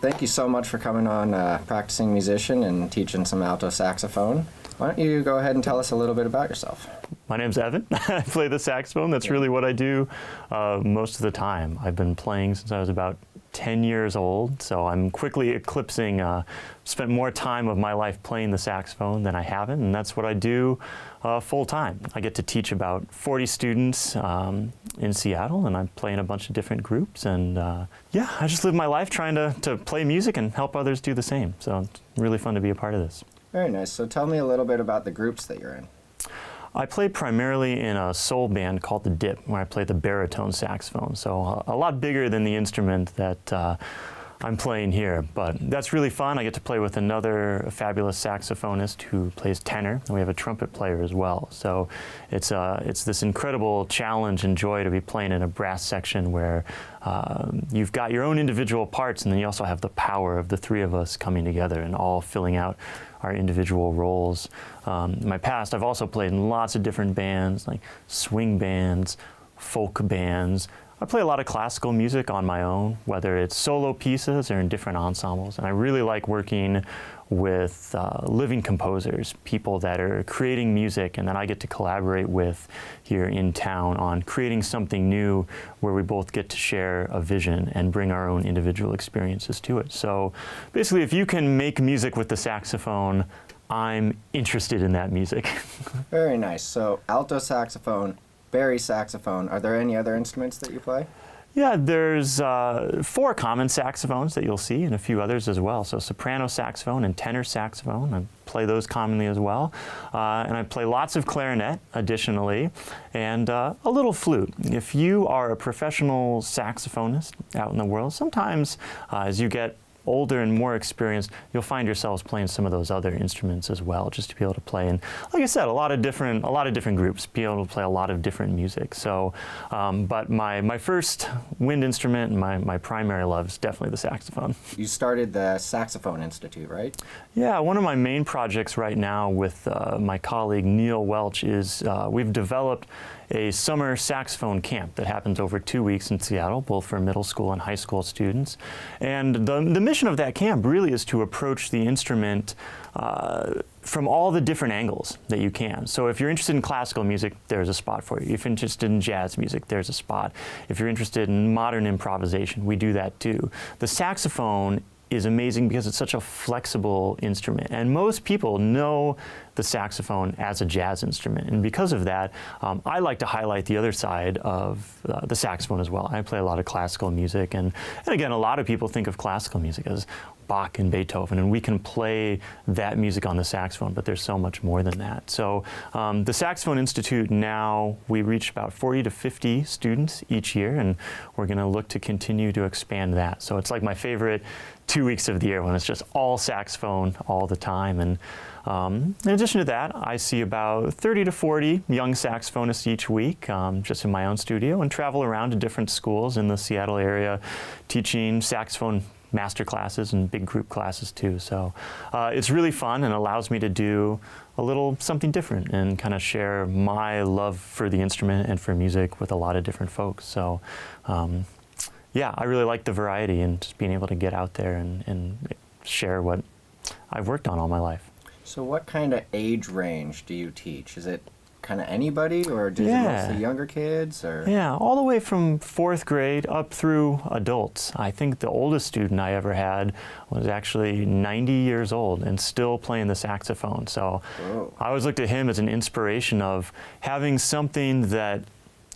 thank you so much for coming on Practicing Musician and teaching some alto saxophone. Why don't you go ahead and tell us a little bit about yourself? My name's Evan. I play the saxophone. That's really what I do most of the time. I've been playing since I was about 10 years old, so I'm quickly eclipsing, spent more time of my life playing the saxophone than I haven't, and that's what I do full time. I get to teach about 40 students in Seattle, and I play in a bunch of different groups, and yeah, I just live my life trying to play music and help others do the same, so it's really fun to be a part of this. Very nice. So tell me a little bit about the groups that you're in. I play primarily in a soul band called the Dip, where I play the baritone saxophone, so a lot bigger than the instrument that I'm playing here, but that's really fun. I get to play with another fabulous saxophonist who plays tenor, and we have a trumpet player as well. So it's this incredible challenge and joy to be playing in a brass section where you've got your own individual parts, and then you also have the power of the three of us coming together and all filling out our individual roles. In my past, I've also played in lots of different bands, like swing bands, folk bands. I play a lot of classical music on my own, whether it's solo pieces or in different ensembles. And I really like working with living composers, people that are creating music and that I get to collaborate with here in town on creating something new where we both get to share a vision and bring our own individual experiences to it. So basically, if you can make music with the saxophone, I'm interested in that music. Very nice. So alto saxophone, bari saxophone. Are there any other instruments that you play? Yeah, there's 4 common saxophones that you'll see and a few others as well. So soprano saxophone and tenor saxophone, I play those commonly as well. And I play lots of clarinet additionally, and a little flute. If you are a professional saxophonist out in the world, sometimes as you get older and more experienced, you'll find yourselves playing some of those other instruments as well, just to be able to play in, like I said, a lot of different groups, be able to play a lot of different music. So, but my first wind instrument and my primary love is definitely the saxophone. You started the Saxophone Institute, right? Yeah, one of my main projects right now with my colleague Neil Welch is we've developed a summer saxophone camp that happens over 2 weeks in Seattle, both for middle school and high school students. And the mission of that camp really is to approach the instrument from all the different angles that you can. So if you're interested in classical music, there's a spot for you. If you're interested in jazz music, there's a spot. If you're interested in modern improvisation, we do that too. The saxophone is amazing because it's such a flexible instrument, and most people know the saxophone as a jazz instrument, and because of that, I like to highlight the other side of the saxophone as well. I play a lot of classical music, and again, a lot of people think of classical music as Bach and Beethoven, and we can play that music on the saxophone, but there's so much more than that. So the Saxophone Institute now, we reach about 40 to 50 students each year, and we're going to look to continue to expand that. So it's like my favorite 2 weeks of the year when it's just all saxophone all the time. And in addition to that, I see about 30 to 40 young saxophonists each week just in my own studio, and travel around to different schools in the Seattle area teaching saxophone master classes and big group classes too. So it's really fun and allows me to do a little something different and kind of share my love for the instrument and for music with a lot of different folks. So yeah, I really like the variety and just being able to get out there and share what I've worked on all my life. So what kind of age range do you teach? Is it kind of anybody, or is it mostly younger kids? Or? Yeah, all the way from 4th grade up through adults. I think the oldest student I ever had was actually 90 years old and still playing the saxophone. So I always looked at him as an inspiration of having something that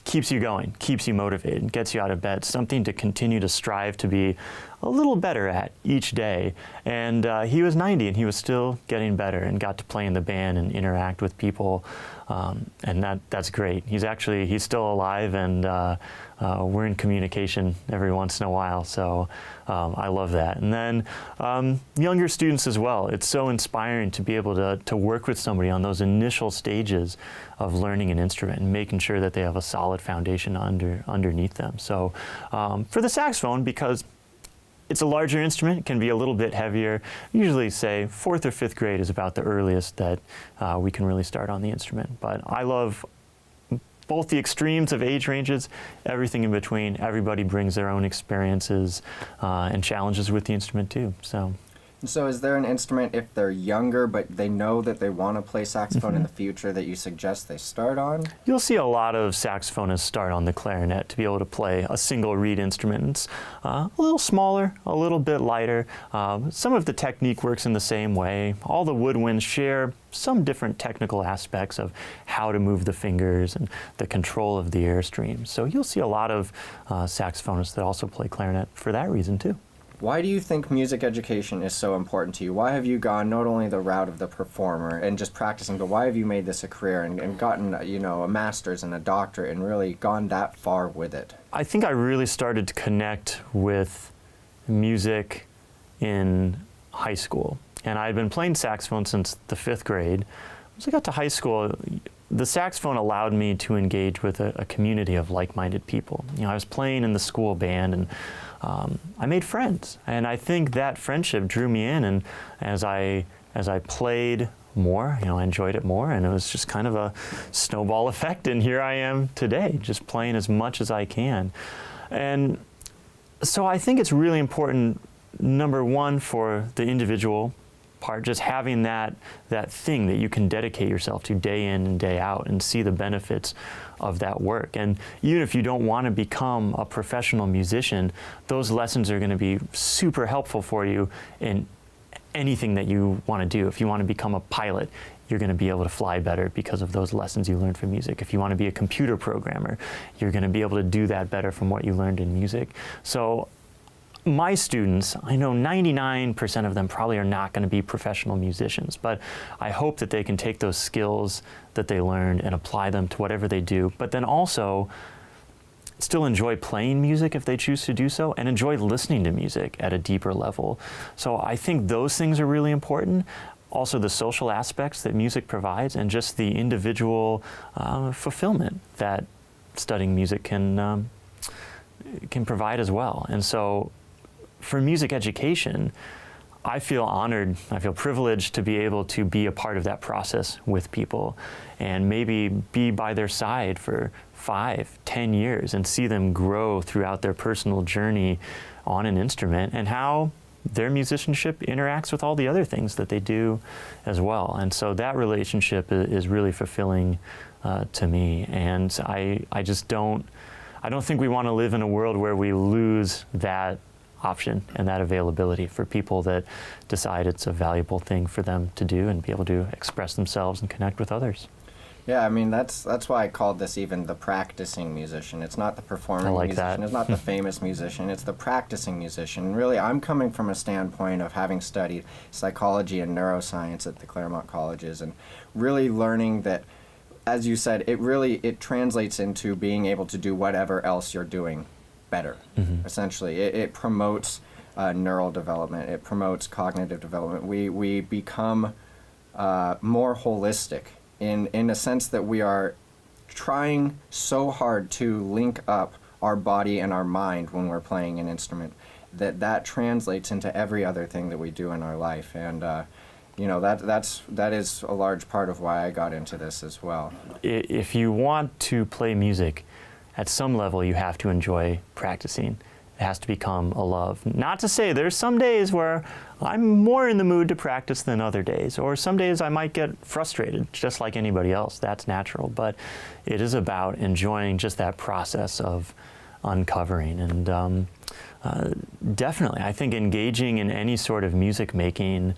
keeps you going, keeps you motivated, gets you out of bed, something to continue to strive to be a little better at each day. And he was 90 and he was still getting better and got to play in the band and interact with people. And that's great. He's still alive, and we're in communication every once in a while. So I love that. And then younger students as well. It's so inspiring to be able to work with somebody on those initial stages of learning an instrument and making sure that they have a solid foundation underneath them. So for the saxophone, because it's a larger instrument, it can be a little bit heavier. Usually say 4th or 5th grade is about the earliest that we can really start on the instrument. But I love both the extremes of age ranges, everything in between. Everybody brings their own experiences and challenges with the instrument too. So is there an instrument, if they're younger but they know that they want to play saxophone in the future, that you suggest they start on? You'll see a lot of saxophonists start on the clarinet to be able to play a single reed instrument. It's a little smaller, a little bit lighter. Some of the technique works in the same way. All the woodwinds share some different technical aspects of how to move the fingers and the control of the airstream. So you'll see a lot of saxophonists that also play clarinet for that reason too. Why do you think music education is so important to you? Why have you gone not only the route of the performer and just practicing, but why have you made this a career and gotten, a master's and a doctorate and really gone that far with it? I think I really started to connect with music in high school. And I had been playing saxophone since the 5th grade. As I got to high school, the saxophone allowed me to engage with a community of like-minded people. I was playing in the school band, and I made friends, and I think that friendship drew me in. And as I played more, I enjoyed it more, and it was just kind of a snowball effect. And here I am today, just playing as much as I can. And so I think it's really important, number one, for the individual part, just having that thing that you can dedicate yourself to day in and day out and see the benefits of that work. And even if you don't want to become a professional musician, those lessons are going to be super helpful for you in anything that you want to do. If you want to become a pilot, you're going to be able to fly better because of those lessons you learned from music. If you want to be a computer programmer, you're going to be able to do that better from what you learned in music. So my students, I know 99% of them probably are not going to be professional musicians, but I hope that they can take those skills that they learned and apply them to whatever they do, but then also still enjoy playing music if they choose to do so, and enjoy listening to music at a deeper level. So I think those things are really important. Also the social aspects that music provides, and just the individual fulfillment that studying music can provide as well. And so for music education, I feel honored, I feel privileged to be able to be a part of that process with people and maybe be by their side for 5, 10 years and see them grow throughout their personal journey on an instrument, and how their musicianship interacts with all the other things that they do as well. And so that relationship is really fulfilling to me. And I don't think we want to live in a world where we lose that option and that availability for people that decide it's a valuable thing for them to do and be able to express themselves and connect with others. Yeah, I mean, that's why I called this even the practicing musician. It's not the performing musician. That. It's not the famous musician. It's the practicing musician. And really, I'm coming from a standpoint of having studied psychology and neuroscience at the Claremont colleges, and really learning that, as you said, it translates into being able to do whatever else you're doing better. Essentially, it promotes neural development. It promotes cognitive development. We become more holistic in a sense that we are trying so hard to link up our body and our mind when we're playing an instrument that translates into every other thing that we do in our life. And that is a large part of why I got into this as well. If you want to play music, at some level you have to enjoy practicing. It has to become a love. Not to say there's some days where I'm more in the mood to practice than other days, or some days I might get frustrated, just like anybody else. That's natural. But it is about enjoying just that process of uncovering. And definitely, I think engaging in any sort of music making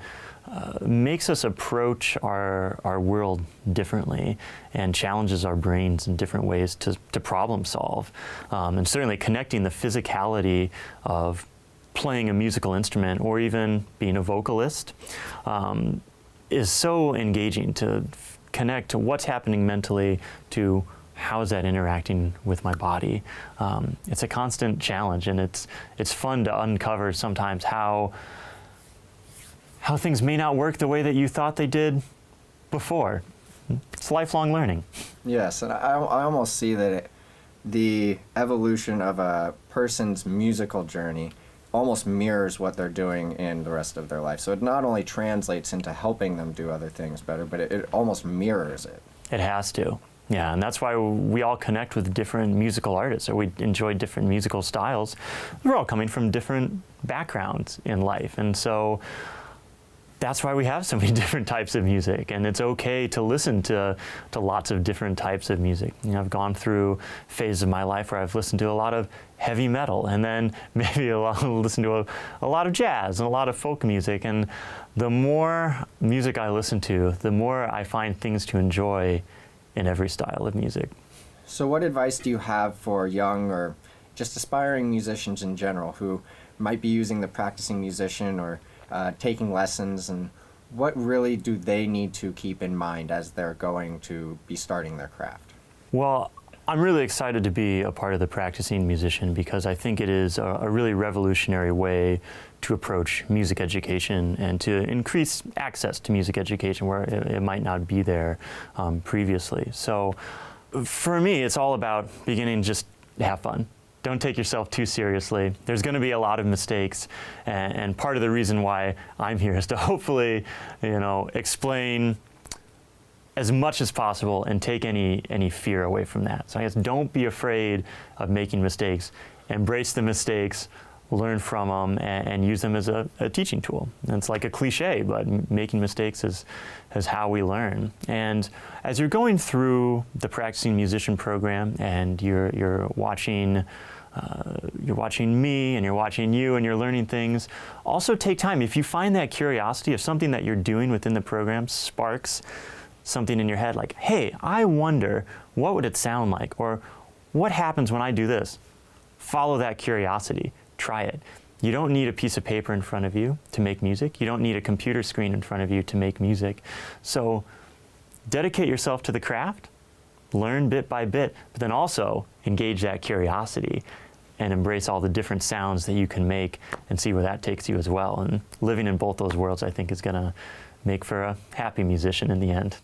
makes us approach our world differently and challenges our brains in different ways to problem solve. And certainly connecting the physicality of playing a musical instrument or even being a vocalist is so engaging to connect to what's happening mentally to how is that interacting with my body. It's a constant challenge, and it's fun to uncover sometimes how things may not work the way that you thought they did before. It's lifelong learning. Yes, and I almost see that the evolution of a person's musical journey almost mirrors what they're doing in the rest of their life. So it not only translates into helping them do other things better, but it almost mirrors it. It has to. Yeah, and that's why we all connect with different musical artists, or we enjoy different musical styles. We're all coming from different backgrounds in life, and so that's why we have so many different types of music, and it's okay to listen to lots of different types of music. You know, I've gone through phases of my life where I've listened to a lot of heavy metal, and then maybe listen to a lot of jazz and a lot of folk music, and the more music I listen to, the more I find things to enjoy in every style of music. So what advice do you have for young or just aspiring musicians in general who might be using the practicing musician or taking lessons, and what really do they need to keep in mind as they're going to be starting their craft? Well, I'm really excited to be a part of the practicing musician because I think it is a really revolutionary way to approach music education and to increase access to music education where it might not be there previously. So for me, it's all about beginning just to have fun. Don't take yourself too seriously. There's going to be a lot of mistakes, and part of the reason why I'm here is to hopefully, explain as much as possible and take any fear away from that. So I guess don't be afraid of making mistakes. Embrace the mistakes, learn from them, and use them as a teaching tool. And it's like a cliche, but making mistakes is how we learn. And as you're going through the practicing musician program and you're watching me and you're watching you and you're learning things, also take time. If you find that curiosity, if something that you're doing within the program sparks something in your head like, hey, I wonder what would it sound like, or what happens when I do this? Follow that curiosity. Try it. You don't need a piece of paper in front of you to make music. You don't need a computer screen in front of you to make music. So dedicate yourself to the craft, learn bit by bit, but then also engage that curiosity and embrace all the different sounds that you can make and see where that takes you as well. And living in both those worlds, I think, is going to make for a happy musician in the end.